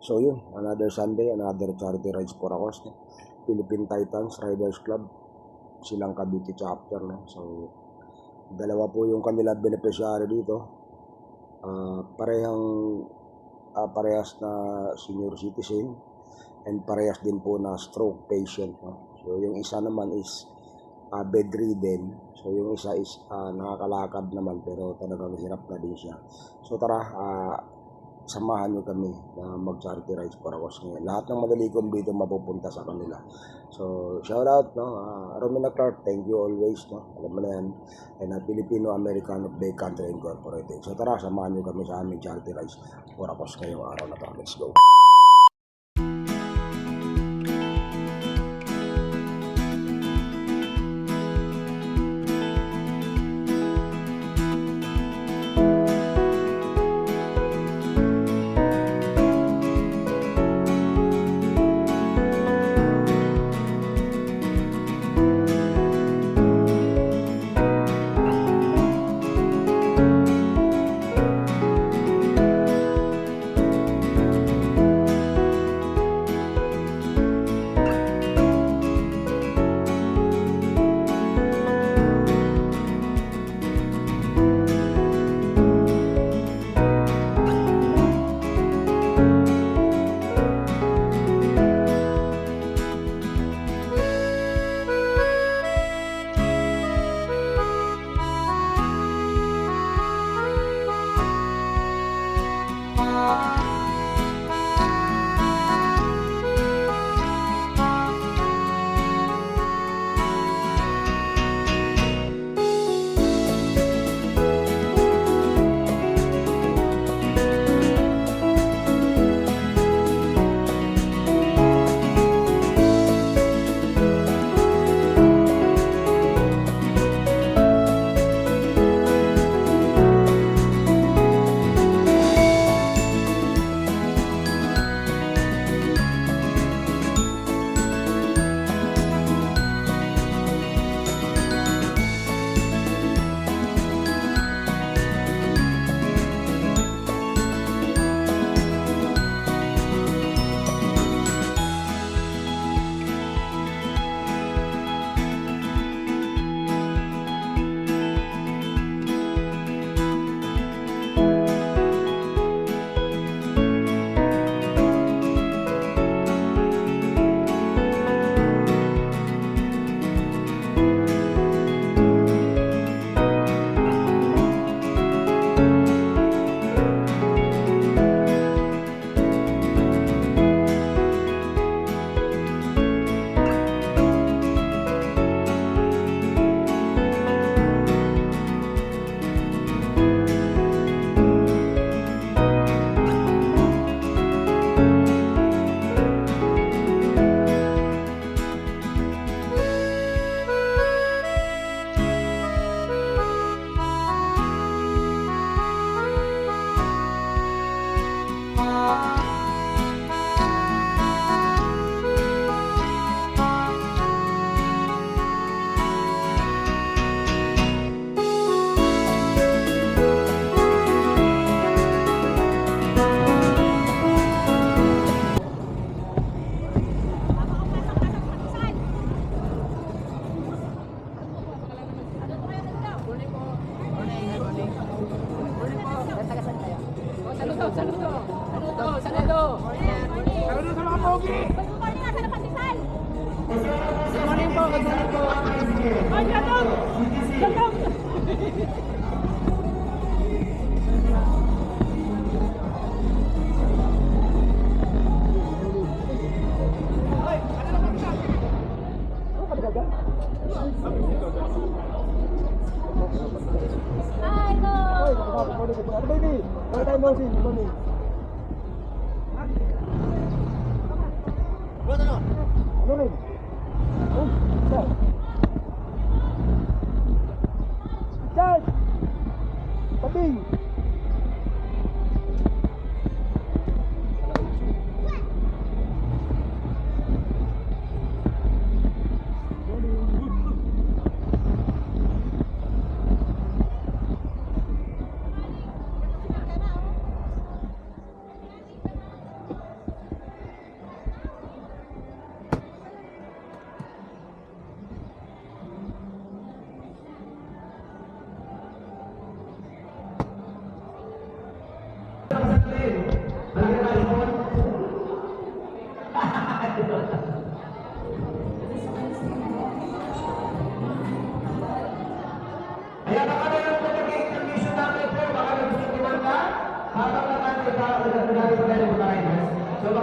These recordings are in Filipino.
So yun, another Sunday, another charity rides for Acos, no? Philippine Titans Riders Club, silang Cavite chapter, no? So dalawa po yung kanila beneficiary dito. Parehas na senior citizen and parehas din po na stroke patient, no? So yung isa naman is bedridden. So yung isa is nakakalakad naman pero talagang hirap na din siya. So tara, samahan nyo kami na mag-charity rides for Acos ngayon. Lahat ng madalikom dito mapupunta sa kanila. So, shout out, no? Romina Clark, thank you always, no? Alam mo na yan. And Filipino-American of Bay Country Incorporated. So, tara, samahan nyo kami sa aming charity rides for Acos ngayong araw na to. Let's go.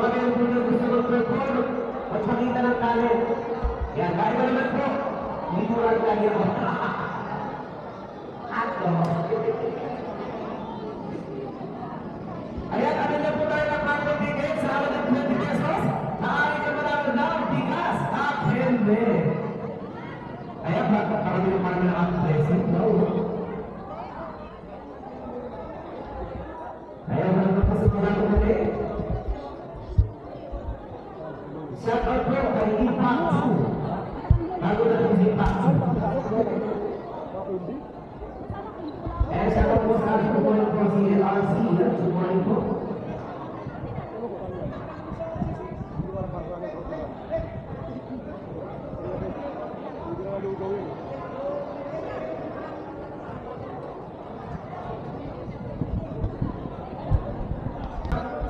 meron po na gusto mag-perform at makita ng talent. Yan, kahit ba naman po, hindi mo lang lagi ako. Ato. Ayan, ano na po tayo ng mga tickets sa 120 pesos? Maaari ka manalo ng bigas at hindi. Ayan, parang yung parang na ang present, no? Ayan, ano po sa mga kumuli? Shout out po kay Impact 2. Bago na po si Impact 2. Ayan, shout out po sa ating kumuli po si LRC. Good morning po.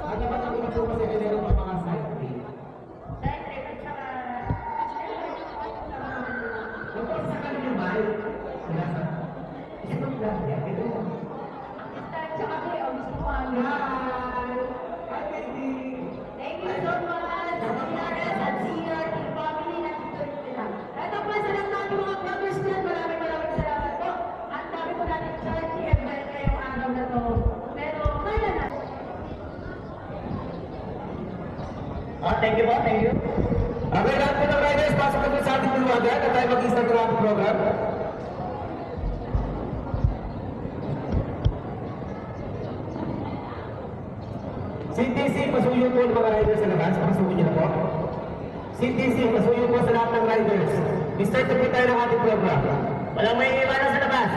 Ano ba ang ito kasi meron pa mga side trip? Side trip at saka kapag sa kanila ba? Sila sa isang lang yan. Start sa kasi ang gusto ko ang Hi baby! Thank you so much! Pinares at senior team family na dito sila. Ito po sa lahat natin mga brothers dyan. Maraming salamat po. Ang dami po natin charge i-event ngayong araw na to. Pero kaya na. Thank you po, thank you. Okay, lahat po ng riders, pasok natin sa ating bulwagan at tayo mag-start ng ating program. CTC, pasuyo po ng mga riders sa labas. Pasuyo niyo na po. CTC, pasuyo po sa lahat ng riders. I-start na po tayo ng ating program. Walang may iwanan sa labas.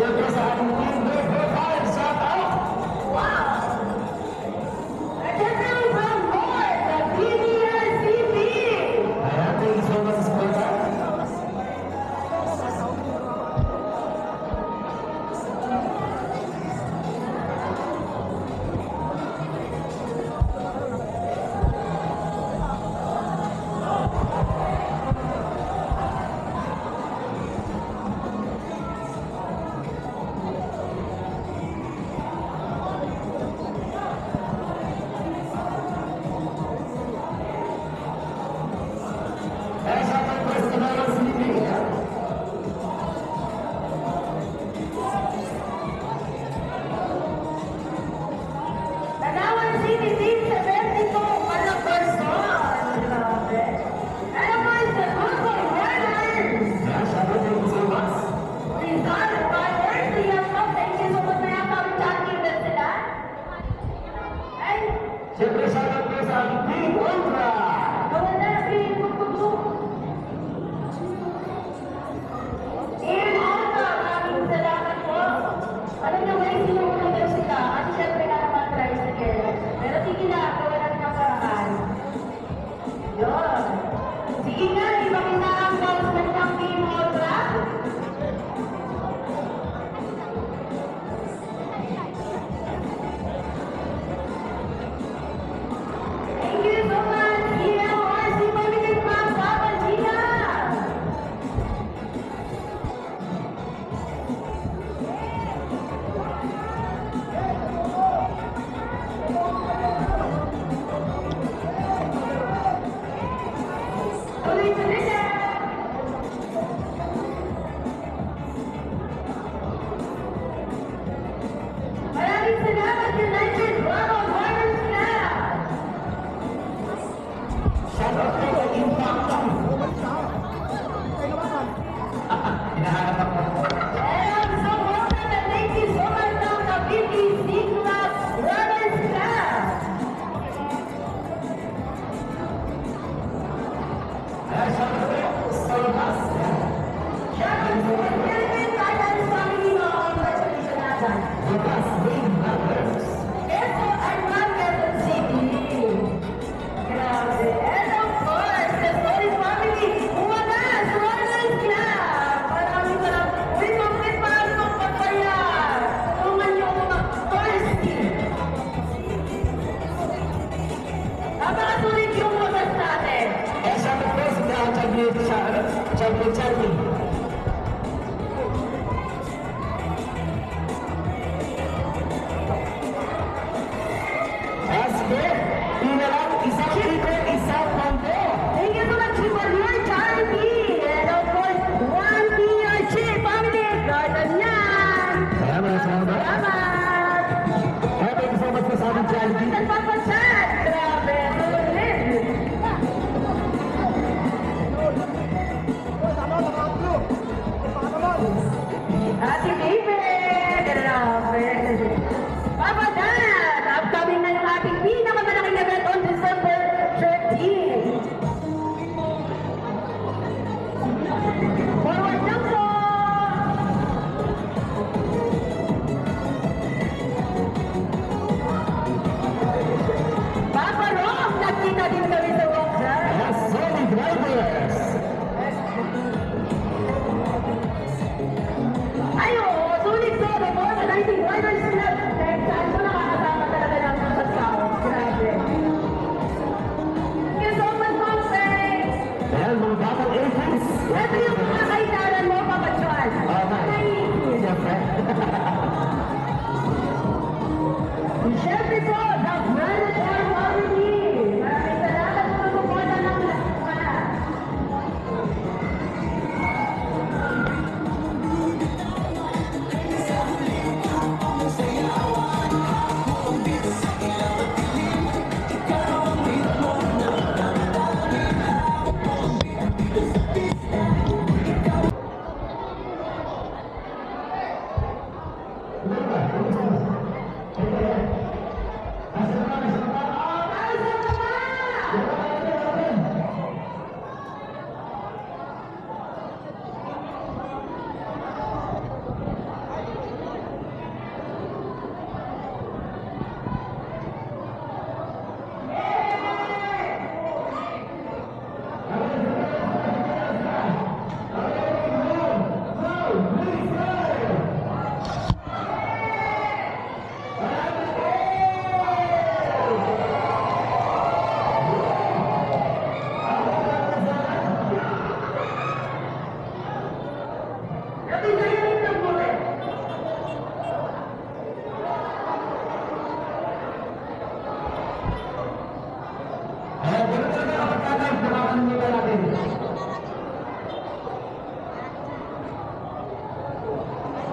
Siyempre sa ating team, shout out! Wow! Attention from Lord, the PBRCP! Ayan, thank you so much, Sparta. Siyempre, shoutout po sa ating Team Ultra! Team Ultra, maraming salamat po. Alam na may sinunod sila at siyempre na naman tricycle. Pero sige na, gawa natin ang paraan. Yun. Sige nga, ipakita ang announcement ng Team Ultra. Thank you so much. Champion Charlie. Sige, pinalang isang libre, isang pondo. Thank you so much for your charity. And of course, one PRC family. Garden yan. Salamat. Salamat. Thank you so much sa aming charity. At papachat. Grabe, sulit. Ate David. Grabe. Papa Dan, upcoming na yung ating pinakamalaking event on December 13. Forward lang po! Papa Rom, nakita din kami sa walk dyan. Solid drivers. Ay, oo, sulit to. Before the 19 riders club. Next time, ito nakakasama talaga ng mga tao. Grabe. Thank you so much, Mom Faye. Dahil mga batang agents. Ito yung mga kaidaran mo, Papa Chuan. Okay. Siyempre. Siyempre po, the Manager Family. Maraming salamat sa pagpupunta ng mga.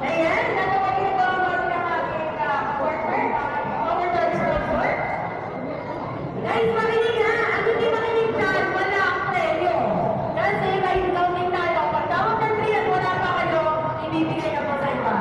Ayan, natawagin po ang mga ating partner, overtime sponsor. Guys, makinig ha! Ang hindi makinig dyan, wala ang premyo. Kasi may counting tayo. Pag tawag ng 3 at wala pa kayo, ibibigay na po sa iba.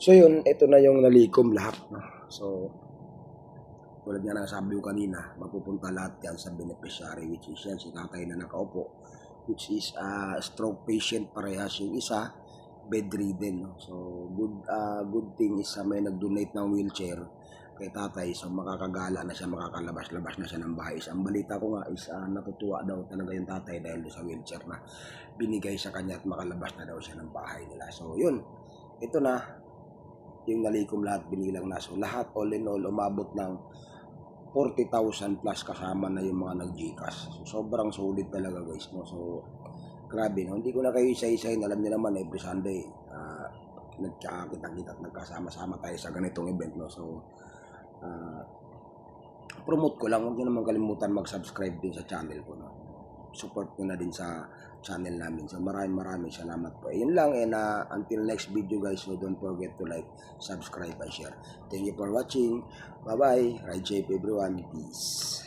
So yun, ito na yung nalikom lahat. No? So, tulad nga nasabi ko kanina, mapupunta lahat yan sa beneficiary, which is yan, si tatay na nakaupo, which is stroke patient parehas yung isa, bedridden. No? So, good thing is may nag-donate ng wheelchair kay tatay, so makakagala na siya, makakalabas-labas na siya ng bahay. Ang balita ko nga is natutuwa daw talaga yung tatay dahil sa wheelchair na binigay sa kanya at makalabas na daw siya ng bahay nila. So, yun, ito na yung nalikom lahat, binilang na. So, lahat, all in all, umabot ng 40,000 plus kasama na yung mga nag-Gcash. So, sobrang solid talaga, guys. No? So, grabe. No? Hindi ko na kayo isa-isahin. Alam niyo naman, every Sunday, nagkakita-kita at nagkasama-sama tayo sa ganitong event. No? So, promote ko lang, huwag nyo naman kalimutan mag-subscribe din sa channel ko, no? Support nyo na din sa channel namin. So maraming salamat po. Yun lang, and until next video guys, so don't forget to like, subscribe, and share. Thank you for watching. Bye bye. Ride safe everyone. Peace.